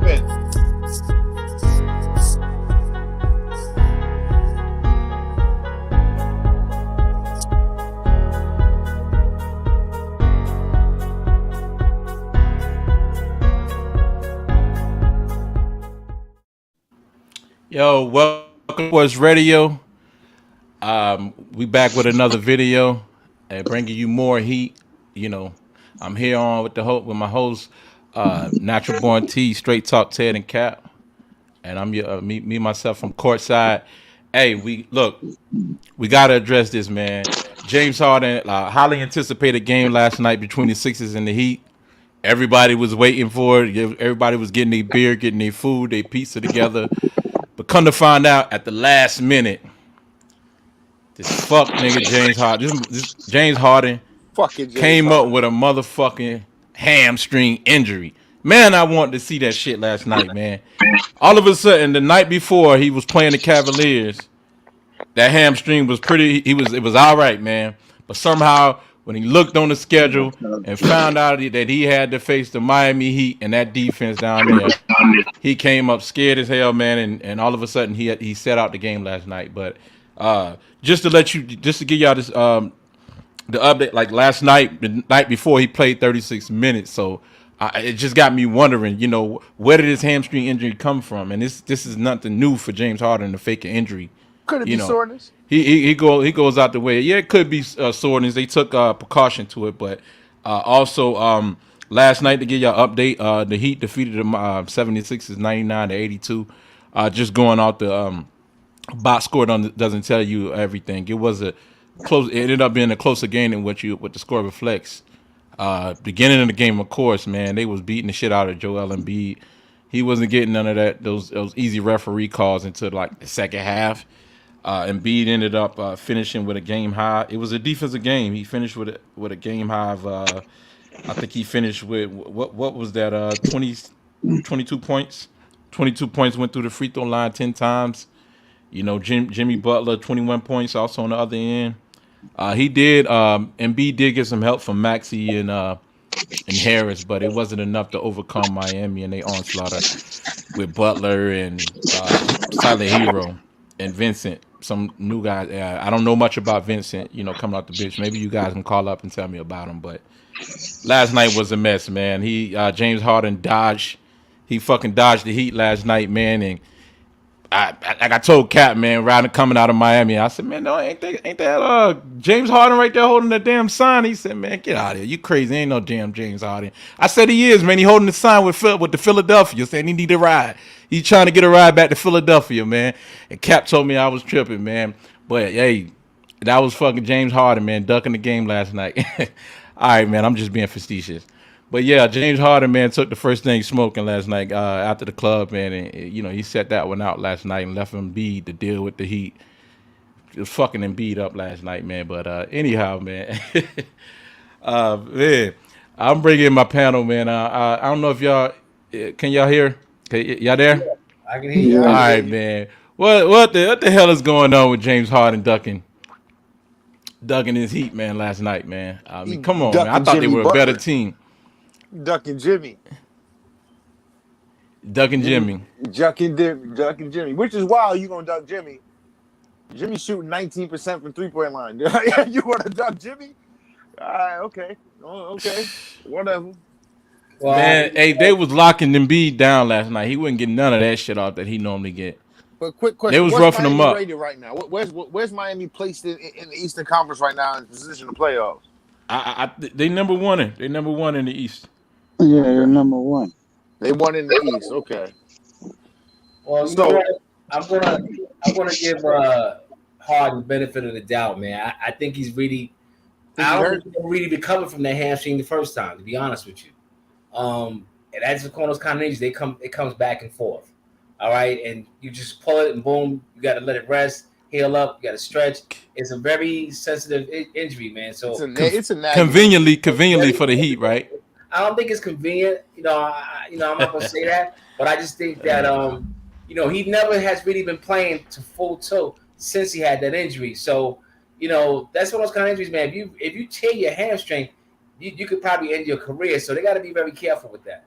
in. Yo, welcome to Sports Radio. We back with another video and bringing you more heat. You know, I'm here on with with my host, Natural Born T, Straight Talk Ted and Cap, and I'm me myself from courtside. Hey, we gotta address this, man. James Harden, highly anticipated game last night between the Sixers and the Heat. Everybody was waiting for it. Everybody was getting their beer, getting their food, their pizza together. But come to find out, at the last minute, this fuck nigga James Harden, this James Harden Fucking James came up Harden. with a motherfucking hamstring injury. Man, I wanted to see that shit last night, man. All of a sudden, the night before he was playing the Cavaliers, that hamstring was pretty. It was all right, man. But somehow, when he looked on the schedule and found out that he had to face the Miami Heat and that defense down there, he came up scared as hell, man. And all of a sudden, he set out the game last night. But just to give y'all this the update, like last night, the night before, he played 36 minutes. So it just got me wondering, where did his hamstring injury come from? And this is nothing new for James Harden to fake an injury. Could it You be know, soreness? he goes out the way. Yeah, it could be soreness. They took precaution to it, but also last night to give y'all update, the Heat defeated the 76ers 99-82. Just going out the box score doesn't tell you everything. It was a close. It ended up being a closer game than what the score reflects. Beginning of the game, of course, man, they was beating the shit out of Joel Embiid. He wasn't getting none of those easy referee calls until like the second half. Embiid ended up finishing with a game high. It was a defensive game. He finished with a game high of I think he finished with what was that 22 points. 22 points, went through the free throw line 10 times. Jimmy Butler 21 points also on the other end. He did Embiid did get some help from Maxey and Harris, but it wasn't enough to overcome Miami and they onslaught with Butler and Silent Hero and Vincent, some new guys. I don't know much about Vincent, coming out the bench. Maybe you guys can call up and tell me about him. But last night was a mess, man. James Harden he fucking dodged the Heat last night, man. And like I told Cap, man, riding coming out of Miami, I said, man, no, ain't that James Harden right there holding the damn sign? He said, man, get out of here, you crazy, ain't no damn James Harden. I said he is, man. He holding the sign with the Philadelphia, saying he need a ride. He's trying to get a ride back to Philadelphia, man. And Cap told me I was tripping, man. But hey, that was fucking James Harden, man, ducking the game last night. All right, man, I'm just being facetious. But yeah, James Harden, man, took the first thing smoking last night after the club, man, and he set that one out last night and left Embiid to deal with the Heat. It was fucking Embiid up last night, man. But anyhow, man, man, I'm bringing my panel, man. I don't know if can y'all hear? Y'all there? I can hear you. All right, man. What the hell is going on with James Harden ducking his Heat, man, last night, man? I mean, come on, man. I thought they were a better team. Ducking Jimmy. Ducking Jimmy. Ducking Jimmy. Which is wild. You gonna duck Jimmy? Jimmy shooting 19% from 3-point line. You want to duck Jimmy? All right, okay. Oh, okay. Whatever. Well, man, hey, they was locking Embiid down last night. He wouldn't get none of that shit off that he normally get. But quick question: they was what's roughing Miami him up rated right now? Where's Miami placed in the Eastern Conference right now in position to playoffs? They number one. They number one in the East. Yeah, they're number one. They won in the East. Okay. Well, I'm gonna give Harden benefit of the doubt, man. I think he's really. I don't think he'll really recover from that hamstring the first time. To be honest with you, and that's one of those kind of injuries. It comes back and forth. All right, and you just pull it and boom, you got to let it rest, heal up. You got to stretch. It's a very sensitive injury, man. So it's a conveniently for the Heat, right? I don't think it's convenient. I'm not gonna say that, but I just think that he never has really been playing to full tilt since he had that injury. So, that's one of those kind of injuries, man. If you tear your hamstring, you could probably end your career. So they got to be very careful with that.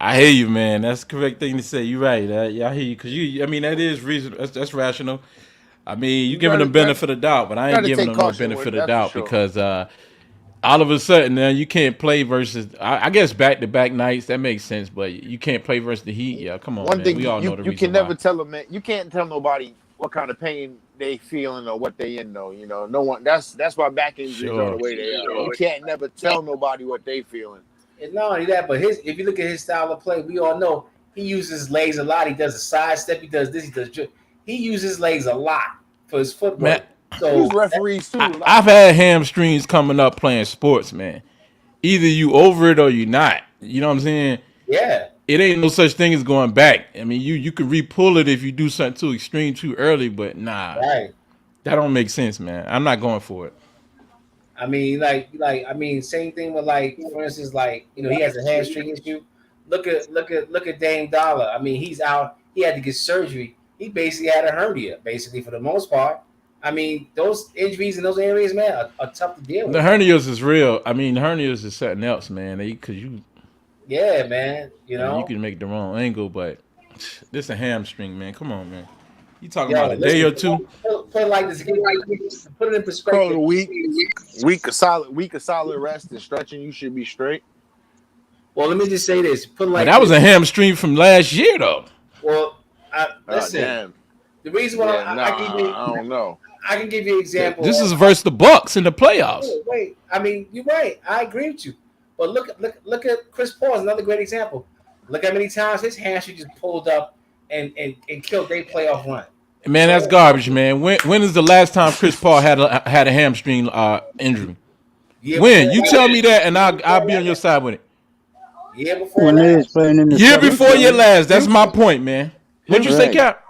I hear you, man. That's the correct thing to say. You're right. Yeah, I hear you because I mean, that is reason. That's rational. I mean, you giving them benefit of doubt, but I ain't giving take them no caution with it, benefit of that's for doubt sure. because all of a sudden now you can't play versus. I guess back to back nights that makes sense, but you can't play versus the Heat. Yeah, come on, One man. thing We all know the you can reason why. never tell them, man. You can't tell nobody what kind of pain they feeling or what they in though. You know, no one. That's why back injuries are the way they are. You can't never tell nobody what they feeling. And not only that, but if you look at his style of play, we all know he uses his legs a lot. He does a side step. He does this. He does. He uses his legs a lot for his footwork. Man, So These referees too. I've had hamstrings coming up playing sports, man. Either you over it or you not. You know what I'm saying? Yeah. It ain't no such thing as going back. I mean, you could re-pull it if you do something too extreme too early, but nah, Right. that don't make sense, man. I'm not going for it. I mean, same thing with for instance, he has a hamstring issue. Look at Dame Dollar. I mean, he's out. He had to get surgery. He basically had a hernia, basically for the most part. I mean, those injuries in those areas, man, are tough to deal with. The hernias is real. I mean, hernias is something else, man. Because yeah, man. You can make the wrong angle, but this a hamstring, man. Come on, man. You talking about a day or two? Put it like this. Put it in perspective. Week of solid rest and stretching, you should be straight. Well, let me just say this. But that was a hamstring from last year, though. Well, listen. The reason why I don't know. I can give you an example. This is versus the Bucks in the playoffs. Wait. I mean, you're right. I agree with you. But look at Chris Paul is another great example. Look how many times his hamstring just pulled up and killed their playoff run. Man, that's garbage, man. When is the last time Chris Paul had a hamstring injury? When? You tell me that, and I'll be on your side with it. Year before last. Year before your last. That's my point, man. What'd you say, Cap?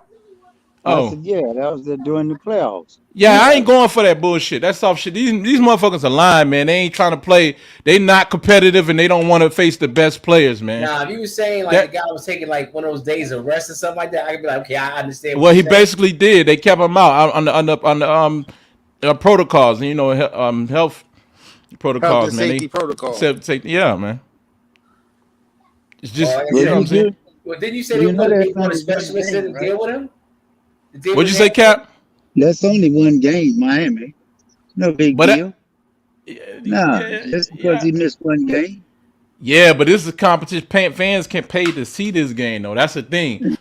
Oh, yeah, that was during the playoffs. Yeah, I ain't going for that bullshit. That's soft shit. These motherfuckers are lying, man. They ain't trying to play. They not competitive, and they don't want to face the best players, man. Nah, if you were saying the guy was taking one of those days of rest or something like that, I could be like, okay, I understand. Well, he basically did. They kept him out on the protocols, health protocols, health and man. Safety protocols. Yeah, man. It's just you know what I'm saying. Well, didn't you say they want a specialist in to deal with him? What'd you say, Cap? That's only one game, Miami. No big deal. Just because he missed one game. Yeah, but this is competition. Fans can pay to see this game, though. That's the thing.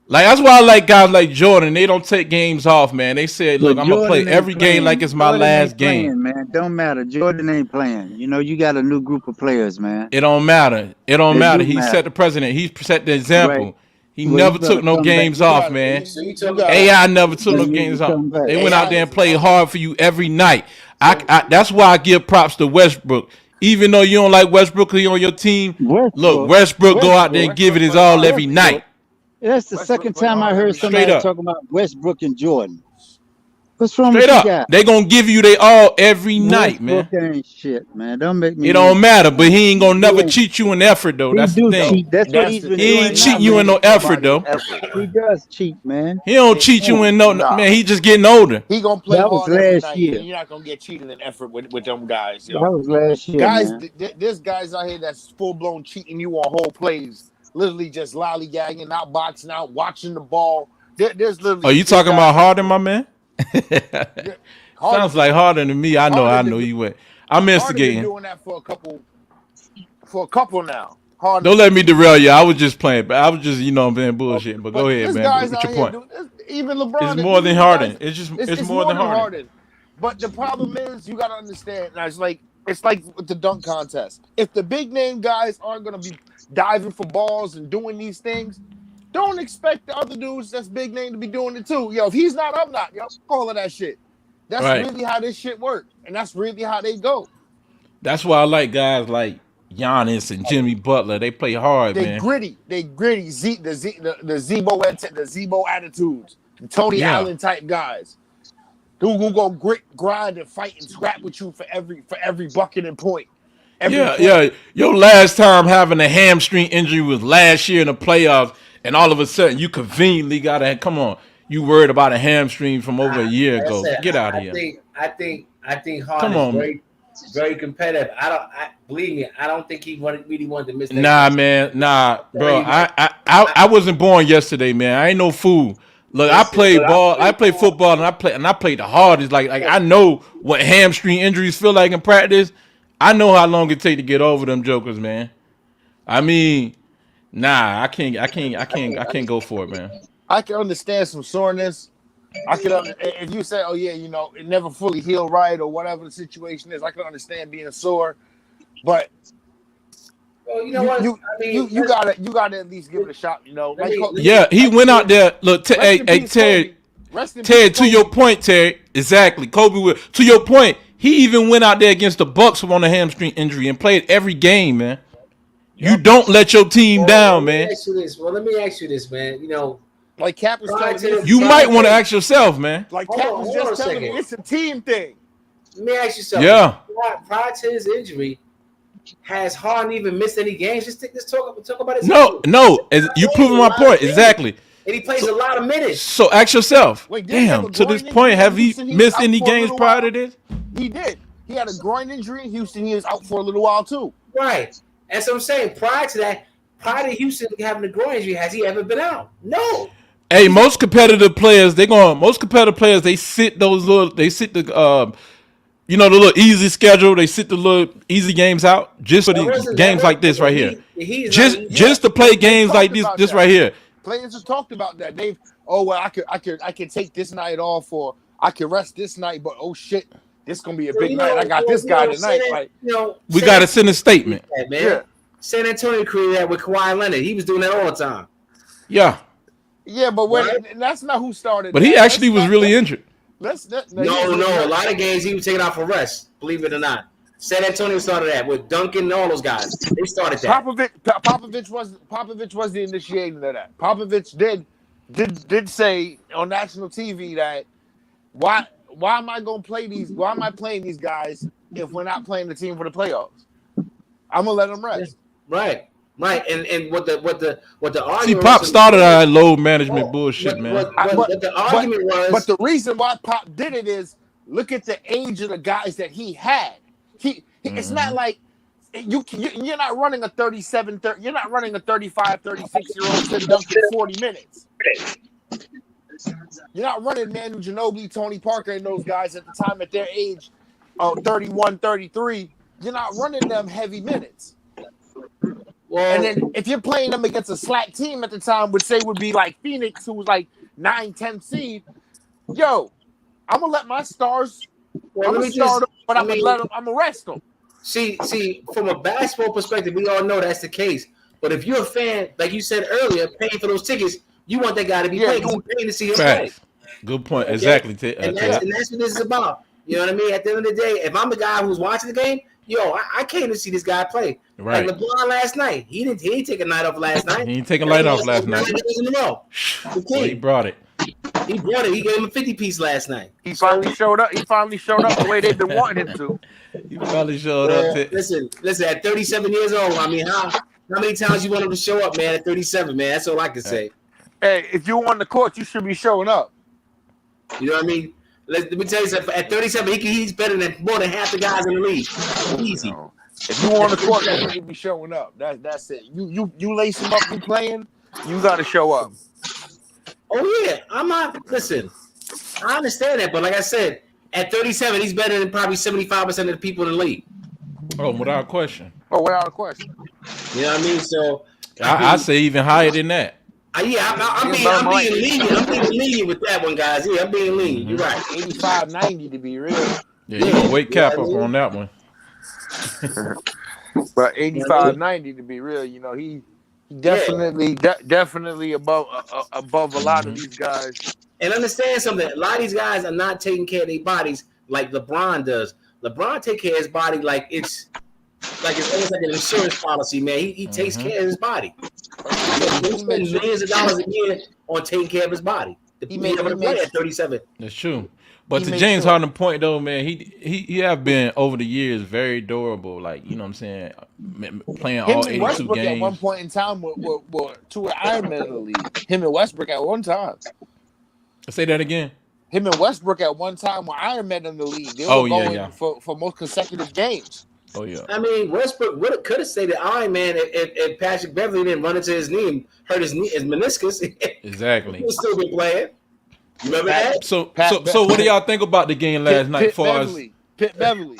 That's why I like guys like Jordan. They don't take games off, man. They said, "Look, I'm gonna play every game like it's my last game." Man, don't matter. Jordan ain't playing. You got a new group of players, man. It don't matter. It don't matter. He set the precedent. He set the example. Right. He never took no games off, man. AI never took no games off. They went out there and played hard for you every night. That's why I give props to Westbrook. Even though you don't like Westbrook, he on your team. Westbrook go out there and give it his all every night. That's the second time I heard somebody talking about Westbrook and Jordan. What's wrong with you guys? They gonna give you they all every night, man. Westbrook ain't shit, man. Don't make me. It don't matter, but he ain't gonna never cheat you in effort, though. That's the thing. Cheat. That's what he's been doing. He ain't cheating you in no effort, though. He does cheat, man. He don't cheat you in no man. He just getting older. He gonna play that was last year. You're not gonna get cheated in effort with them guys. That was last year, guys. Man. There's guys out here that's full blown cheating you on whole plays. Literally just lollygagging, out boxing out, watching the ball. There's literally. Are you talking about Harden, my man? Sounds like Harden to me. I know you went. I'm instigating. Been doing that for a couple now. Harden. Don't let me derail you. I was just playing, but I was just being bullshit. But go ahead, man. What's your point? Even LeBron. It's more than Harden. It's more than Harden. But the problem is, you got to understand. It's like with the dunk contest. If the big name guys aren't going to be diving for balls and doing these things, don't expect the other dudes that's big name to be doing it too. If he's not, I'm not. All of that shit. That's really how this shit works, and that's really how they go. That's why I like guys like Giannis and Jimmy Butler. They play hard, man. They gritty. The Zebo attitudes. The Tony Allen type guys. Who go grit, grind, and fight and scrap with you for every bucket and point. Yeah. Your last time having a hamstring injury was last year in the playoffs, and all of a sudden you conveniently come on. You worried about a hamstring from over a year ago. Get out of here. I think Harden is great. very competitive. Believe me, I don't think he really wanted to miss that. Nah, man, bro. I wasn't born yesterday, man. I ain't no fool. Look, I played ball, I played football, and I played the hardest. Like I know what hamstring injuries feel like in practice. I know how long it take to get over them jokers, man. I mean, nah, I can't go for it, man. I can understand some soreness. I can if you say, oh yeah, it never fully healed right or whatever the situation is. I can understand being sore, but well, you know what? You gotta at least give it a shot. He went out there. Look, Ted. Ted, to your point, Ted. Exactly, Kobe. To your point, he even went out there against the Bucks on a hamstring injury and played every game, man. Yep. You don't let your team down, man. Let me ask you this, man. Like Cap was telling me, you might want to ask yourself, man. Like Cap was just telling me, it's a team thing. Let me ask you something. Yeah. Prior to his injury, has Harden even missed any games? Let's talk about his injury. No. You proving my point. Exactly. And he plays a lot of minutes. So ask yourself, damn, to this point, have he missed any games prior to this? He did. He had a groin injury in Houston. He was out for a little while, too. Right. That's what I'm saying. Prior to Houston having a groin injury, has he ever been out? No. Hey, most competitive players, they sit the the little easy schedule. They sit the little easy games out just for the games like this right here. Just to play games like this right here. Players have talked about that. I can take this night off, or I can rest this night, but oh shit, this gonna be a big night. I got this guy tonight. We gotta send a statement. Man. Yeah. San Antonio created that with Kawhi Leonard. He was doing that all the time. Yeah. Yeah, but that's not who started. But he actually was really injured. No. A lot of games he was taken out for rest. Believe it or not, San Antonio started that with Duncan and all those guys. They started that. Popovich was the initiator of that. Popovich did say on national TV that why am I going to play these? Why am I playing these guys if we're not playing the team for the playoffs? I'm gonna let them rest. Right. And what the argument. See, Pop started our load management bullshit, man. What the argument was. But the reason why Pop did it is look at the age of the guys that he had. It's not like you're not running a 37, you're not running a 35, 36-year-old Tim Duncan 40 minutes. You're not running Manu Ginobili, Tony Parker, and those guys at the time at their age, 31, 33. You're not running them heavy minutes. Well, and then if you're playing them against a slack team at the time, would be like Phoenix, who was like 9, 10 seed. Yo, I'm gonna let my stars. I'm gonna rest them. See, from a basketball perspective, we all know that's the case. But if you're a fan, like you said earlier, paying for those tickets, you want that guy to be playing. You're paying to see him play. Good point. Okay? Exactly. And that's what this is about. You know what I mean? At the end of the day, if I'm the guy who's watching the game, I came to see this guy play. Right. Like LeBron last night. He didn't take a night off last night. He didn't take a night off last night. Well, he brought it. He brought it. He gave him a 50-piece last night. He finally showed up. The way they've been wanting him to. He finally showed up. Listen. At 37 years old, I mean, how many times you want him to show up, man? At 37, man, that's all I can say. Hey, if you're on the court, you should be showing up. You know what I mean? Let me tell you something. At 37, he's better than more than half the guys in the league. Easy. If you on the court, you should be showing up. That's it. You lace him up. You playing. You got to show up. Oh yeah, I'm not. Listen, I understand that, but like I said, at 37, he's better than probably 75% of the people in the league. Oh, without a question. You know what I mean? So I say even higher than that. I'm being lenient. I'm being lenient with that one, guys. Yeah, I'm being lenient. You're right. 85, 90 to be real. Yeah, you gonna wake Cap up on that one. But 85, 90 to be real, he definitely above a lot of these guys. And understand something. A lot of these guys are not taking care of their bodies like LeBron does. LeBron take care of his body like it's almost like an insurance policy, man. He takes care of his body. He spends millions of dollars a year on taking care of his body. He made him play at 37. That's true. But to James Harden point though, man, he have been over the years very durable. Like, you know what I'm saying, playing all 82 Westbrook games. At one point in time were two Iron Men in the league. Him and Westbrook at one time. Say that again. Him and Westbrook at one time when Iron Man in the league, they Oh, were yeah, going yeah. for most consecutive games. Oh, yeah. I mean, Westbrook could have stayed at Iron Man if Patrick Beverly didn't run into his knee and hurt his meniscus. Exactly. He would still be playing. You remember that? So what do y'all think about the game last night? Pitt Beverly.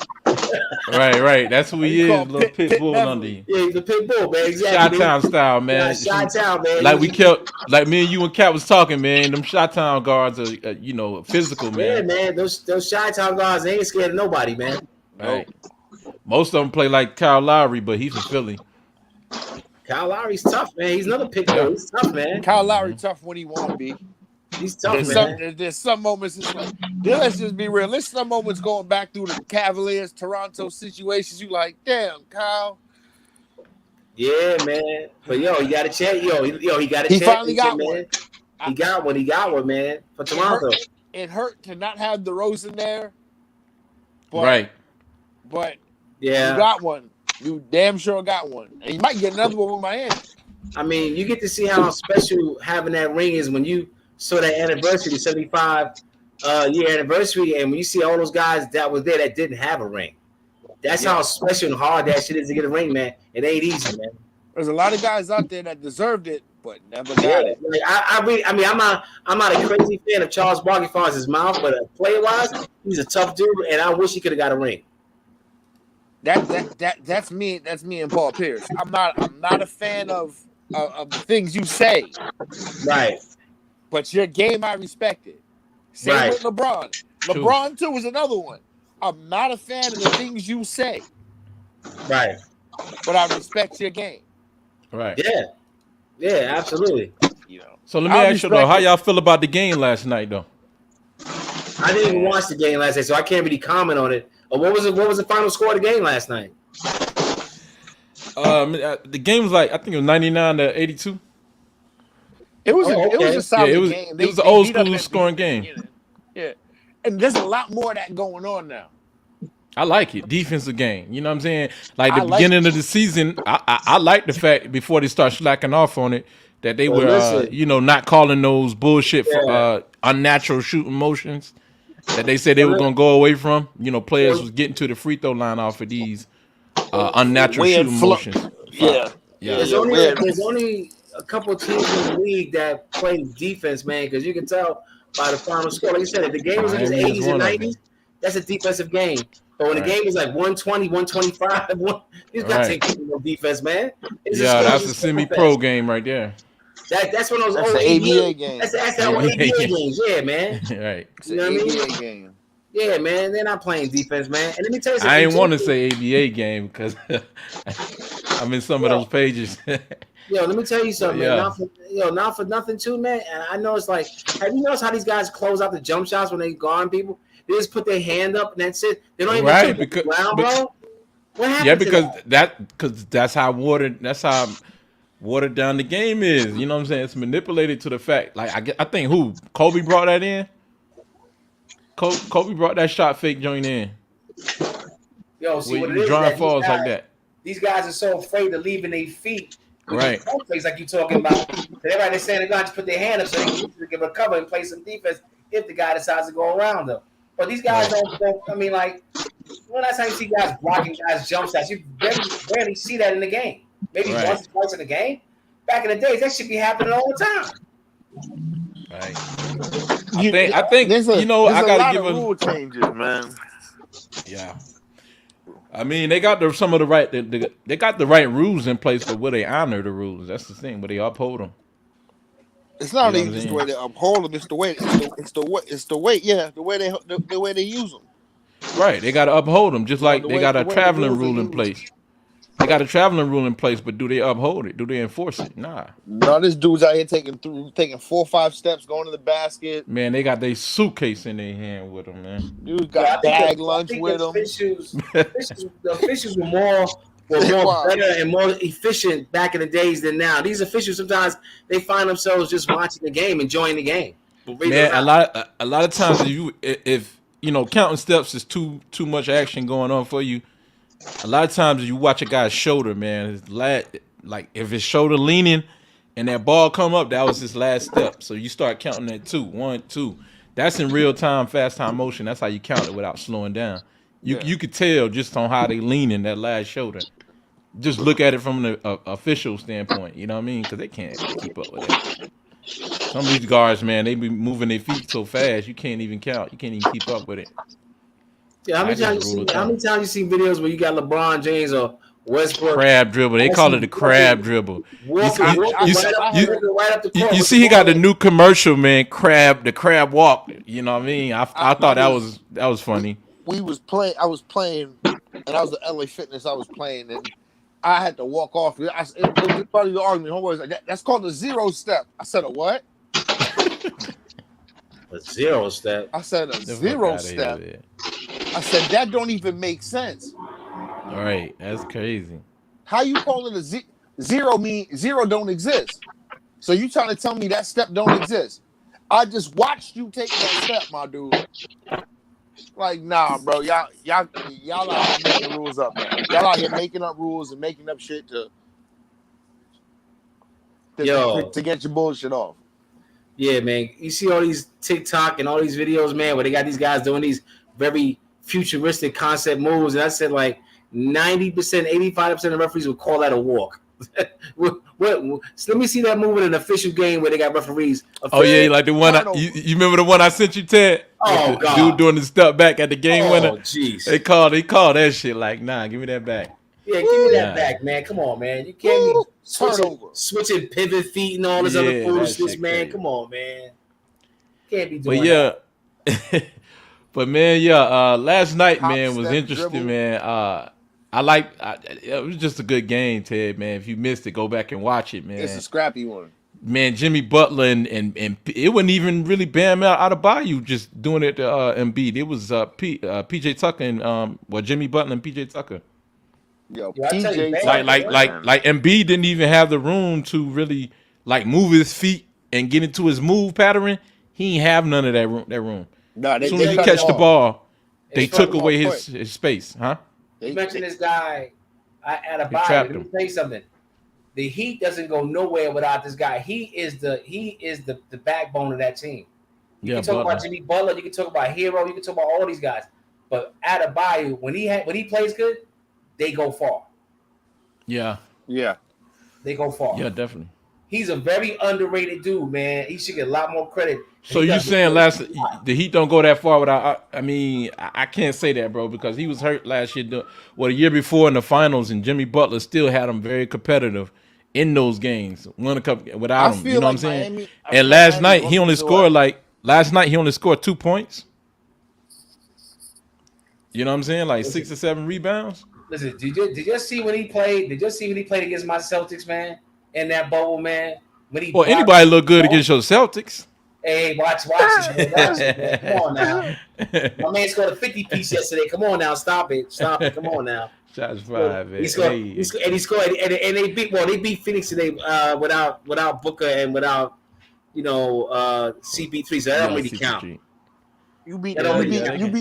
Right. That's who he is, little pit bull Beverly. under you. Yeah, he's the pit bull, man. Exactly. Chi-town style, man. Yeah, Chi-town, man. Like me and you and Cat was talking, man. Them Chi-town guards are, physical, man. Yeah, man. Those Chi-town guards, they ain't scared of nobody, man. Right. Most of them play like Kyle Lowry, but he's from Philly. Kyle Lowry's tough, man. He's another pit bull. He's tough, man. Kyle Lowry tough when he want to be. He's tough, man. There's some moments. It's like, let's just be real. There's some moments going back through the Cavaliers, Toronto situations. You like, damn, Kyle. Yeah, man. But he got a chance. He got a chance. He finally got man. one. He got one, man. For Toronto. It hurt to not have DeRozan there. But, right. But yeah, you got one. You damn sure got one. And you might get another one with Miami. I mean, you get to see how special having that ring is when you saw that anniversary, the 75 year anniversary, and when you see all those guys that was there that didn't have a ring. That's how special and hard that shit is to get a ring, man. It ain't easy, man. There's a lot of guys out there that deserved it, but never got it. Like, I'm not a crazy fan of Charles Barkley as far as his mouth, but player-wise, he's a tough dude, and I wish he could have got a ring. That's me. That's me and Paul Pierce. I'm not a fan of the things you say. Right. But your game, I respect it. Same with LeBron. True. LeBron too is another one. I'm not a fan of the things you say. Right. But I respect your game. Right. Yeah, absolutely. So let me ask you though, how y'all feel about the game last night though? I didn't even watch the game last night, so I can't really comment on it. What was the final score of the game last night? The game was like, I think it was 99-82. It was a solid game. It was an old school scoring game. Yeah. And there's a lot more of that going on now. I like it. Defensive game. You know what I'm saying? Like the beginning of the season, I like the fact before they start slacking off on it that they were not calling those bullshit for unnatural shooting motions that they said they were gonna go away from. Players was getting to the free throw line off of these unnatural shooting motions. Yeah. There's only a couple of teams in the league that play defense, man, because you can tell by the final score. Like you said, if the game was in the 80s and 90s, that's a defensive game. But when the game is like 120, 125, you got to take no defense, man. That's a semi-pro game right there. That's one of those old ABA games. That's that old ABA games, yeah, man. Right. It's an ABA game. Yeah, man, they're not playing defense, man. And let me tell you something. I ain't want to say ABA game because I'm in some of those pages. Let me tell you something, man. Not for nothing too, man. And I know it's like, have you noticed how these guys close out the jump shots when they guard people? They just put their hand up and that's it. They don't even touch the ground, bro. What happened? Yeah, because that's how watered down the game is. You know what I'm saying? It's manipulated to the fact. Like I think Kobe brought that in. Kobe brought that shot fake joint in. See what it is? Drawing falls like that. These guys are so afraid of leaving their feet. Right. Place like you talking about. Everybody saying they're going to just put their hand up so they can give a cover and play some defense if the guy decides to go around them. But these guys don't. I mean, like, when last time you see guys blocking guys jump shots, you rarely see that in the game. Maybe once or twice in the game. Back in the days, that should be happening all the time. Right. I think I gotta give rule changes, man. Yeah. I mean, they got some of the right. They got the right rules in place, but will they honor the rules? That's the thing. But they uphold them. It's not even just the way they uphold them. It's the way. It's the way. Yeah, the way they use them. Right. They got to uphold them, just like they got a traveling rule in place. They got a traveling rule in place, but do they uphold it? Do they enforce it? Nah. No, this dude's out here taking 4 or 5 steps, going to the basket. Man, they got their suitcase in their hand with them, man. Dude got bag lunch with them. The officials were more better and more efficient back in the days than now. These officials sometimes they find themselves just watching the game, enjoying the game. Man, a lot of times if counting steps is too much action going on for you. A lot of times you watch a guy's shoulder, man. Like if his shoulder leaning and that ball come up, that was his last step. So you start counting at 2, 1, 2. That's in real time, fast time motion. That's how you count it without slowing down. You could tell just on how they lean in that last shoulder. Just look at it from the official standpoint. You know what I mean? Because they can't keep up with that. Some of these guards, man, they be moving their feet so fast you can't even count. You can't even keep up with it. Yeah, how many times you seen videos where you got LeBron James or Westbrook crab dribble? They call it the crab dribble. You see, he got the new commercial, man. The crab walk. You know what I mean? I thought that was funny. I was playing, and I was at LA Fitness. I was playing, and I had to walk off. It was part of the argument. Homeboy was like, "That's called the 0 step." I said, "A what?" A 0 step. I said a 0 step. I said that don't even make sense. All right, that's crazy. How you call it a zero? Mean zero don't exist. So you trying to tell me that step don't exist? I just watched you take that step, my dude. Like, nah, bro. Y'all out here making rules up, man. Y'all out here making up rules and making up shit to get your bullshit off. Yeah, man. You see all these TikTok and all these videos, man, where they got these guys doing these very futuristic concept moves, and I said like 90%, 85% of referees would call that a walk. So let me see that move in an official game where they got referees. Oh yeah, like the one you remember the one I sent you, Ted? Oh God, dude doing the step back at the game winner. Oh jeez, they called that shit like, nah, give me that back. Yeah, give me that back, man. Come on, man. You can't be switching pivot feet and all this other foolishness, man. Come on, man. Can't be doing that. But man, last night, man, was interesting, man. It was just a good game, Ted, man. If you missed it, go back and watch it, man. It's a scrappy one. Man, Jimmy Butler and it wasn't even really Bam Adebayo just doing it to Embiid. It was PJ Tucker and Jimmy Butler and PJ Tucker. Yo, PJ like Embiid didn't even have the room to really like move his feet and get into his move pattern. He ain't have none of that room. No, as soon as he catch the ball, they took away his space, huh? You mentioned this guy Adebayo. Let me tell you something. The Heat doesn't go nowhere without this guy. He is the backbone of that team. You can talk about Jimmy Butler, you can talk about Hero, you can talk about all these guys. But Adebayo, when he plays good, they go far. Yeah. They go far. Yeah, definitely. He's a very underrated dude, man. He should get a lot more credit. So you saying the Heat don't go that far without? I mean, I can't say that, bro, because he was hurt last year. The year before in the finals, and Jimmy Butler still had him very competitive in those games. Won a couple without him. You know what I'm saying? And last night he only scored 2 points. You know what I'm saying? Like 6 or 7 rebounds. Listen, did you see when he played? Did you see when he played against my Celtics, man? In that bubble, man. Well, anybody look good against your Celtics. Hey, watch it, man. Come on now. My man scored a 50-piece yesterday. Come on now, stop it. Come on now. Shots fired, man. He scored, and they beat Phoenix today without Booker and without CP3. So that don't really count. You beat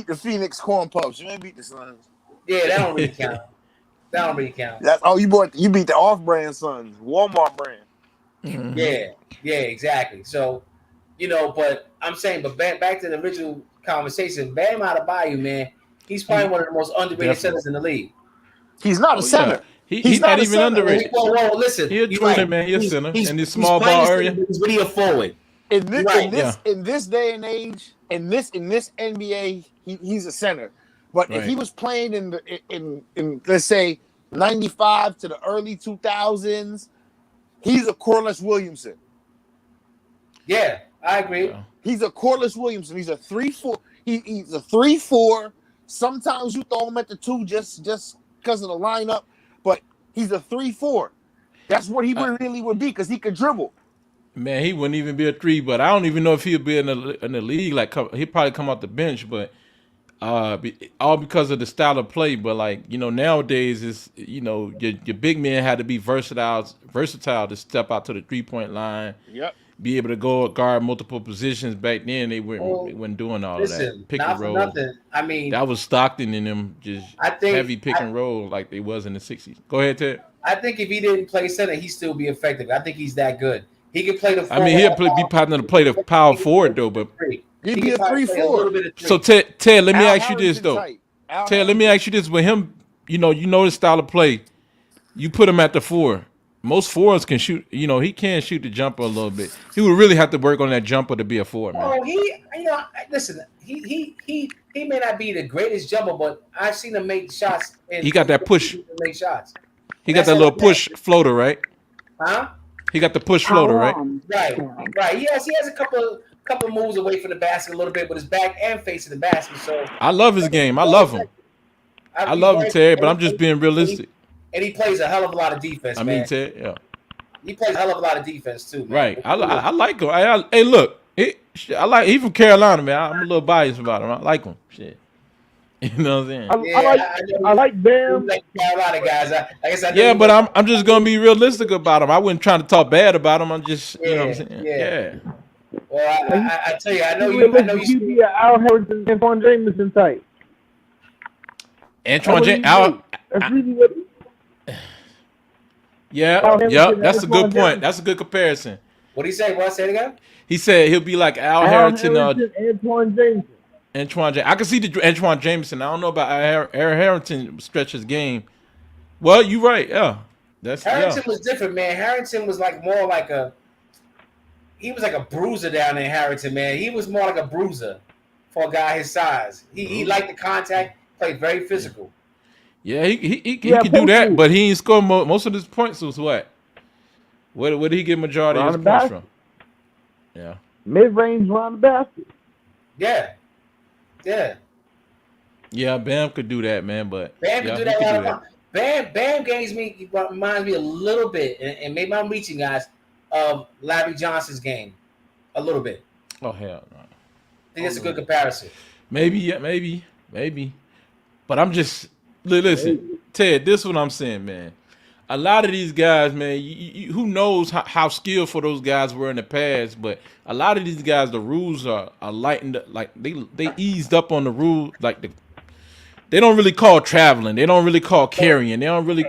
the Phoenix Corn Puffs. You ain't beat the Suns. Yeah, that don't really count. That don't really count. You beat the off-brand Suns, Walmart brand. Mm-hmm. Yeah, exactly. So, but I'm saying, back to the original conversation, Bam Adebayo, man, he's probably one of the most underrated centers in the league. He's not a center. He's not even underrated. Well, listen. He's a dreamer, man. He's a center in this small ball area. He's really a forward. In this day and age, in this NBA, he's a center. But if he was playing in let's say 95 to the early 2000s, he's a Corliss Williamson. Yeah, I agree. He's a Corliss Williamson. He's a 3-4. He's a 3-4. Sometimes you throw him at the 2 just because of the lineup, but he's a 3-4. That's what he really would be because he could dribble. Man, he wouldn't even be a 3, but I don't even know if he'll be in the league. Like he'd probably come off the bench, but all because of the style of play. But nowadays is your big man had to be versatile to step out to the 3-point line. Yep. Be able to go guard multiple positions. Back then they weren't doing all of that. Pick and roll. Nothing. I mean, that was Stockton and them just heavy pick and roll like they was in the 60s. Go ahead, Ted. I think if he didn't play center, he'd still be effective. I think he's that good. He can play the. He'll be partner to play the power forward though, but He'd be a 3-4. So Ted, let me Al ask you this Harrington though. tight. Al Ted, let me Harrington. ask you this: with him, you know his style of play. You put him at the 4. Most fours can shoot. You know he can shoot the jumper a little bit. He would really have to work on that jumper to be a 4, man. Oh, listen. He may not be the greatest jumper, but I've seen him make shots. He got that push. Make shots. He got that little push floater, right? Huh? He got the push floater, right? Right. He has a couple moves away from the basket a little bit, with his back and facing the basket. So I love his game. I love him. I love him, Ted, but I'm just being realistic. And he plays a hell of a lot of defense, man. I mean, Ted, yeah. He plays a hell of a lot of defense too, man. Right. I like him. Hey, look, he from Carolina, man. I'm a little biased about him. I like him. Shit. You know what I'm saying? I like Bam. Like Carolina guys. I guess but I'm just gonna be realistic about him. I wasn't trying to talk bad about him. I'm just, you know what I'm saying? Yeah. Well, I tell you, I know you be an Al Harrington, Antoine Jameson type. Antoine Jameson. That's really what. Yeah. That's a good point. That's a good comparison. What did he say? What? Say it again. He said he'll be like Al Harrington. Antoine Jameson. I can see the Antoine Jameson. I don't know about Al Harrington stretch his game. Well, you're right. Yeah, Harrington was different, man. Harrington was like more like he was like a bruiser down there. Harrington, man, he was more like a bruiser for a guy his size. He liked the contact, played very physical. Yeah, he can do that, but he ain't score most of his points. Was what? Where did he get majority of his points from? Yeah, mid-range around the basket. Yeah, Bam could do that, man. But Bam could do that. Bam reminds me a little bit, and maybe I'm reaching, guys, of Larry Johnson's game, a little bit. Oh hell no! I think that's a good comparison. Maybe. But I'm just listen, Ted. This is what I'm saying, man. A lot of these guys, man, who knows how skillful those guys were in the past, but a lot of these guys, the rules are lightened, like they eased up on the rule, like they don't really call traveling, they don't really call carrying, they don't really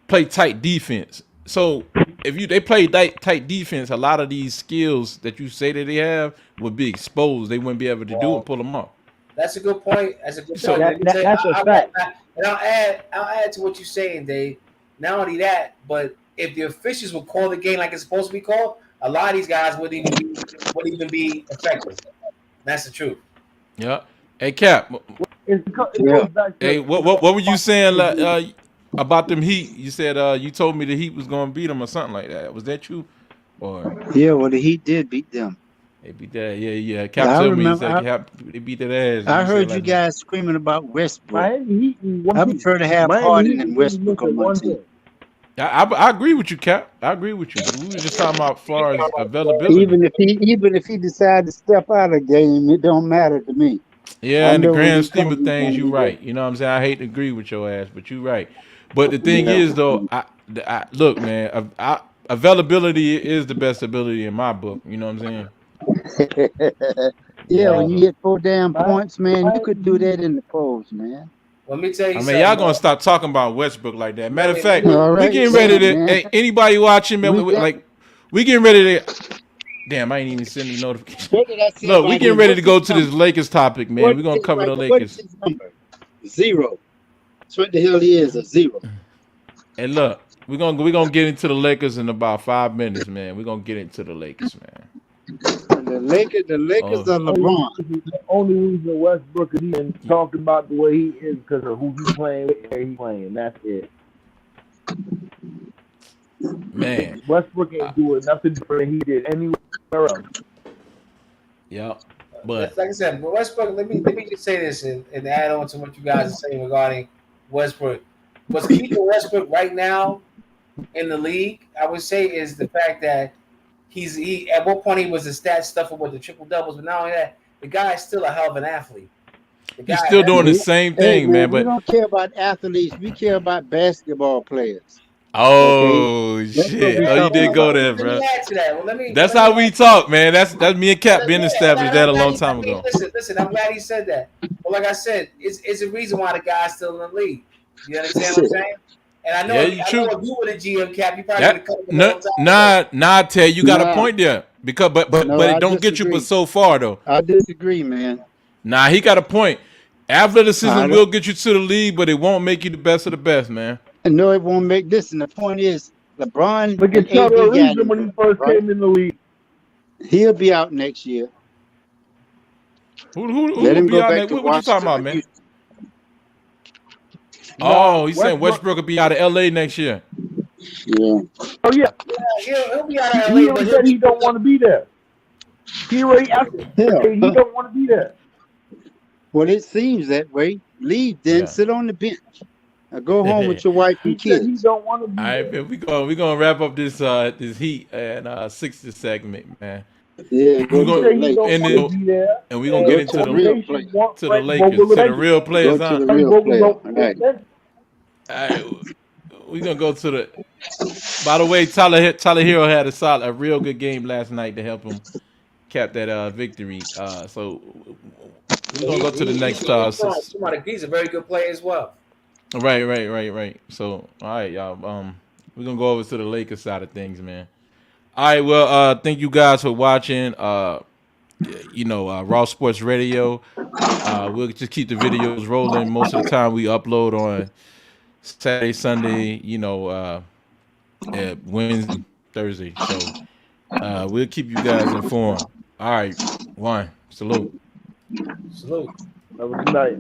play tight defense. So if they play tight defense, a lot of these skills that you say that they have would be exposed. They wouldn't be able to do and pull them off. That's a good point. That's a good point. So that's a fact. And I'll add to what you're saying, Dave. Not only that, but if the officials would call the game like it's supposed to be called, a lot of these guys wouldn't even be effective. That's the truth. Yeah. Hey, Cap. Hey, what were you saying about them Heat? You said you told me the Heat was going to beat them or something like that. Was that true? Or the Heat did beat them. They beat that. Yeah. Cap told me they beat that ass. I heard you guys screaming about Westbrook. I prefer to have Harden and Westbrook on my team. I agree with you, Cap. I agree with you. We were just talking about Florida's availability. Even if he decides to step out of the game, it don't matter to me. Yeah, in the grand scheme of things, you're right. You know what I'm saying? I hate to agree with your ass, but you're right. But the thing is, though, I look, man, availability is the best ability in my book. You know what I'm saying? When you get 4 damn points, man, you could do that in the post, man. Let me tell you something. Y'all gonna stop talking about Westbrook like that. Matter of fact, we getting ready to. Hey, anybody watching, man? We getting ready to. Damn, I ain't even sending notifications. Look, we getting ready to go to this Lakers topic, man. We're gonna cover the Lakers. What is his number? 0. That's what the hell he is, a 0. And look, we're gonna get into the Lakers in about 5 minutes, man. We're gonna get into the Lakers, man. The Lakers are LeBron. The only reason Westbrook is even talking about the way he is because of who he's playing with, where he's playing. That's it. Man, Westbrook ain't doing nothing different than he did anywhere else. Yeah, but like I said, Westbrook. Let me just say this and add on to what you guys are saying regarding Westbrook. What's keeping Westbrook right now in the league, I would say, is the fact that he at one point he was a stat stuffer with the triple doubles, but not only that, the guy is still a hell of an athlete. He's still doing the same thing, man. But we don't care about athletes. We care about basketball players. Oh shit! Oh, you did go there, bro. That's how we talk, man. That's me and Cap been established that a long time ago. Listen. I'm glad he said that. But like I said, it's a reason why the guy's still in the league. You understand what I'm saying? And I know if you were the GM, Cap, you probably would have Nah, Ted, you got a point there. Because but No, it I don't get you disagree. but so far though. I disagree, man. Nah, he got a point. After the season I will don't- get you to the league, but it won't make you the best of the best, man. No, it won't make this. And the point is, LeBron Look and at Trevor AD got Ariza when he him, first right? came in the league. He'll be out next year. Who Let will him be go out back there? to What you talking about, Washington. man? Oh, he's saying Westbrook will be out of LA next year. Yeah. Oh yeah, He'll be out of he LA, but already said he don't want to be there. He already asked Hell, he don't want to be there. well, it seems that way. Leave then, Yeah. sit on the bench. Or go home with your wife He and said he kids. don't want to be All right, there. man. We gonna wrap up this Heat and 60 segment, man. Yeah, go We're to He the said he gonna don't Lakers. end want to it, be there. and we're gonna Go get to into the the real place. Lakers, to the real players. Go to the Huh? real player. All right. All right, we're gonna go to the. By the way, Tyler Hero had a real good game last night to help him cap that victory. So we're gonna go to the next. He's a very good player as well. Right. So all right, y'all. We're gonna go over to the Lakers side of things, man. All right. Well, thank you guys for watching. Raw Sports Radio. We'll just keep the videos rolling. Most of the time, we upload on Saturday, Sunday. Wednesday, Thursday. So we'll keep you guys informed. All right, one salute. Salute. Have a good night.